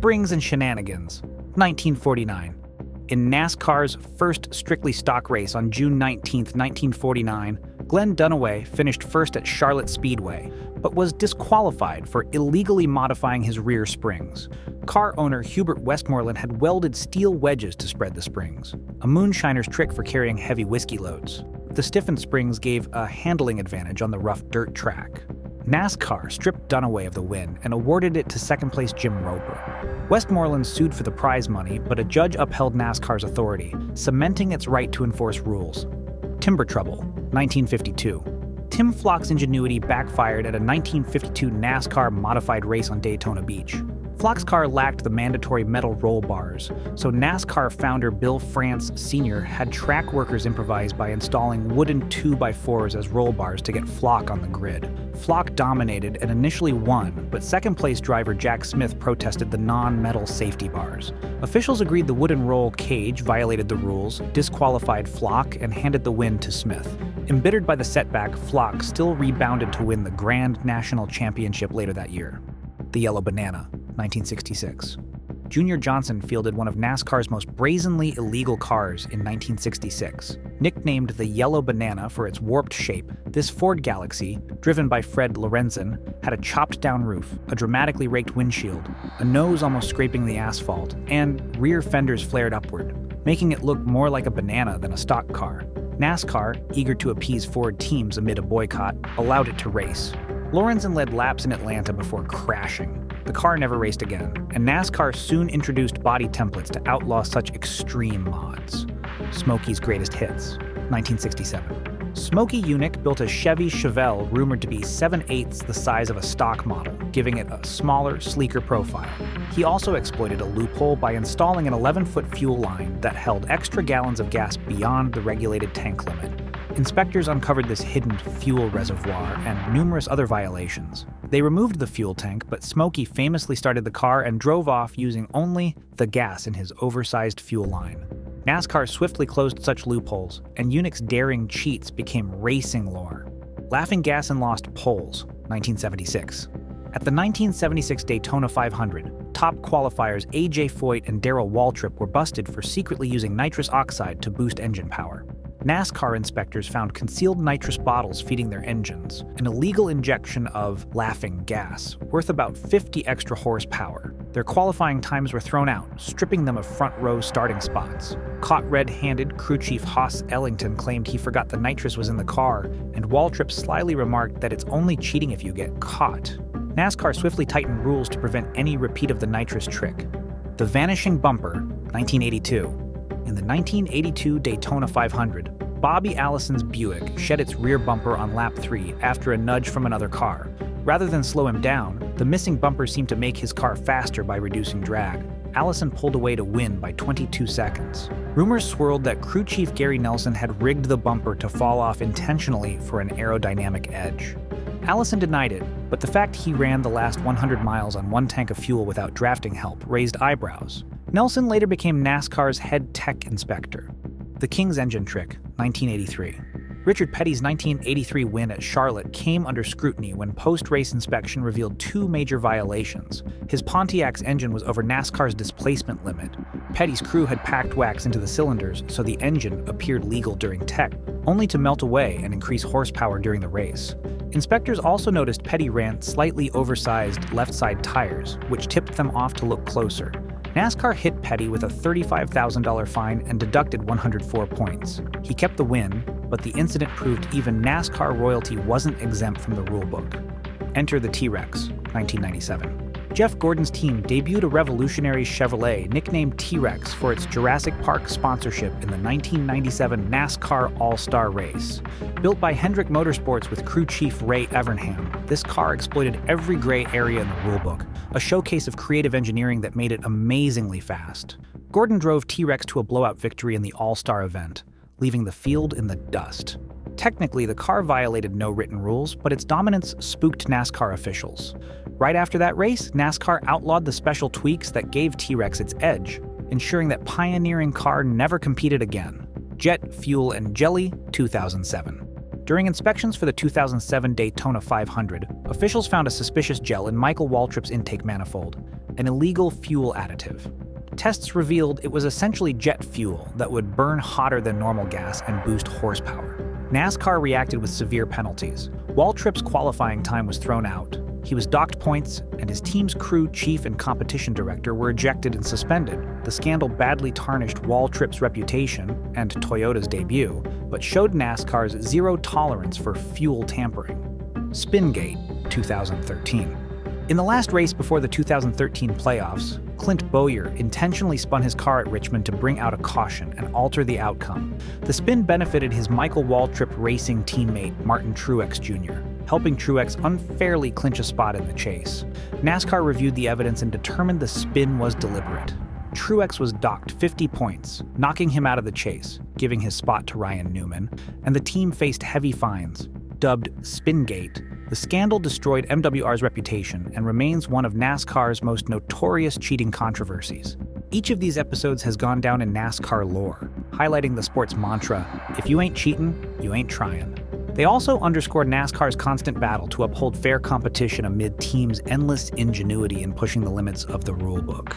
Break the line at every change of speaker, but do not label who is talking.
Springs and Shenanigans, 1949. In NASCAR's first strictly stock race on June 19, 1949, Glenn Dunaway finished first at Charlotte Speedway, but was disqualified for illegally modifying his rear springs. Car owner Hubert Westmoreland had welded steel wedges to spread the springs, a moonshiner's trick for carrying heavy whiskey loads. The stiffened springs gave a handling advantage on the rough dirt track. NASCAR stripped Dunaway of the win and awarded it to second-place Jim Roper. Westmoreland sued for the prize money, but a judge upheld NASCAR's authority, cementing its right to enforce rules. Timber trouble, 1952. Tim Flock's ingenuity backfired at a 1952 NASCAR modified race on Daytona Beach. Flock's car lacked the mandatory metal roll bars, so NASCAR founder Bill France Sr. had track workers improvise by installing wooden 2x4s as roll bars to get Flock on the grid. Flock dominated and initially won, but second-place driver Jack Smith protested the non-metal safety bars. Officials agreed the wooden roll cage violated the rules, disqualified Flock, and handed the win to Smith. Embittered by the setback, Flock still rebounded to win the Grand National Championship later that year. The Yellow Banana, 1966. Junior Johnson fielded one of NASCAR's most brazenly illegal cars in 1966. Nicknamed the Yellow Banana for its warped shape, this Ford Galaxy, driven by Fred Lorenzen, had a chopped-down roof, a dramatically raked windshield, a nose almost scraping the asphalt, and rear fenders flared upward, making it look more like a banana than a stock car. NASCAR, eager to appease Ford teams amid a boycott, allowed it to race. Lorenzen led laps in Atlanta before crashing. The car never raced again, and NASCAR soon introduced body templates to outlaw such extreme mods. Smokey's Greatest Hits, 1967. Smokey Yunick built a Chevy Chevelle rumored to be 7/8 the size of a stock model, giving it a smaller, sleeker profile. He also exploited a loophole by installing an 11-foot fuel line that held extra gallons of gas beyond the regulated tank limit. Inspectors uncovered this hidden fuel reservoir and numerous other violations. They removed the fuel tank, but Smokey famously started the car and drove off using only the gas in his oversized fuel line. NASCAR swiftly closed such loopholes, and Yunick's daring cheats became racing lore. Laughing gas and lost poles, 1976. At the 1976 Daytona 500, top qualifiers A.J. Foyt and Darrell Waltrip were busted for secretly using nitrous oxide to boost engine power. NASCAR inspectors found concealed nitrous bottles feeding their engines, an illegal injection of laughing gas, worth about 50 extra horsepower. Their qualifying times were thrown out, stripping them of front-row starting spots. Caught red-handed, crew chief Hoss Ellington claimed he forgot the nitrous was in the car, and Waltrip slyly remarked that it's only cheating if you get caught. NASCAR swiftly tightened rules to prevent any repeat of the nitrous trick. The Vanishing Bumper, 1982. In the 1982 Daytona 500, Bobby Allison's Buick shed its rear bumper on lap 3 after a nudge from another car. Rather than slow him down, the missing bumper seemed to make his car faster by reducing drag. Allison pulled away to win by 22 seconds. Rumors swirled that crew chief Gary Nelson had rigged the bumper to fall off intentionally for an aerodynamic edge. Allison denied it, but the fact he ran the last 100 miles on one tank of fuel without drafting help raised eyebrows. Nelson later became NASCAR's head tech inspector. The King's Engine Trick, 1983. Richard Petty's 1983 win at Charlotte came under scrutiny when post-race inspection revealed two major violations. His Pontiac's engine was over NASCAR's displacement limit. Petty's crew had packed wax into the cylinders, so the engine appeared legal during tech, only to melt away and increase horsepower during the race. Inspectors also noticed Petty ran slightly oversized left-side tires, which tipped them off to look closer. NASCAR hit Petty with a $35,000 fine and deducted 104 points. He kept the win, but the incident proved even NASCAR royalty wasn't exempt from the rulebook. Enter the T-Rex, 1997. Jeff Gordon's team debuted a revolutionary Chevrolet nicknamed T-Rex for its Jurassic Park sponsorship in the 1997 NASCAR All-Star Race. Built by Hendrick Motorsports with crew chief Ray Evernham, this car exploited every gray area in the rulebook, a showcase of creative engineering that made it amazingly fast. Gordon drove T-Rex to a blowout victory in the All-Star event, leaving the field in the dust. Technically, the car violated no written rules, but its dominance spooked NASCAR officials. Right after that race, NASCAR outlawed the special tweaks that gave T-Rex its edge, ensuring that pioneering car never competed again. Jet, Fuel, and Jelly, 2007. During inspections for the 2007 Daytona 500, officials found a suspicious gel in Michael Waltrip's intake manifold. an illegal fuel additive. Tests revealed it was essentially jet fuel that would burn hotter than normal gas and boost horsepower. NASCAR reacted with severe penalties. Waltrip's qualifying time was thrown out. He was docked points, and his team's crew chief and competition director were ejected and suspended. The scandal badly tarnished Waltrip's reputation and Toyota's debut, but showed NASCAR's zero tolerance for fuel tampering. Spingate, 2013. In the last race before the 2013 playoffs, Clint Bowyer intentionally spun his car at Richmond to bring out a caution and alter the outcome. The spin benefited his Michael Waltrip racing teammate Martin Truex Jr., helping Truex unfairly clinch a spot in the chase. NASCAR reviewed the evidence and determined the spin was deliberate. Truex was docked 50 points, knocking him out of the chase, giving his spot to Ryan Newman, and the team faced heavy fines. Dubbed Spingate, the scandal destroyed MWR's reputation and remains one of NASCAR's most notorious cheating controversies. Each of these episodes has gone down in NASCAR lore, highlighting the sport's mantra, "If you ain't cheatin', you ain't tryin'." They also underscored NASCAR's constant battle to uphold fair competition amid teams' endless ingenuity in pushing the limits of the rulebook.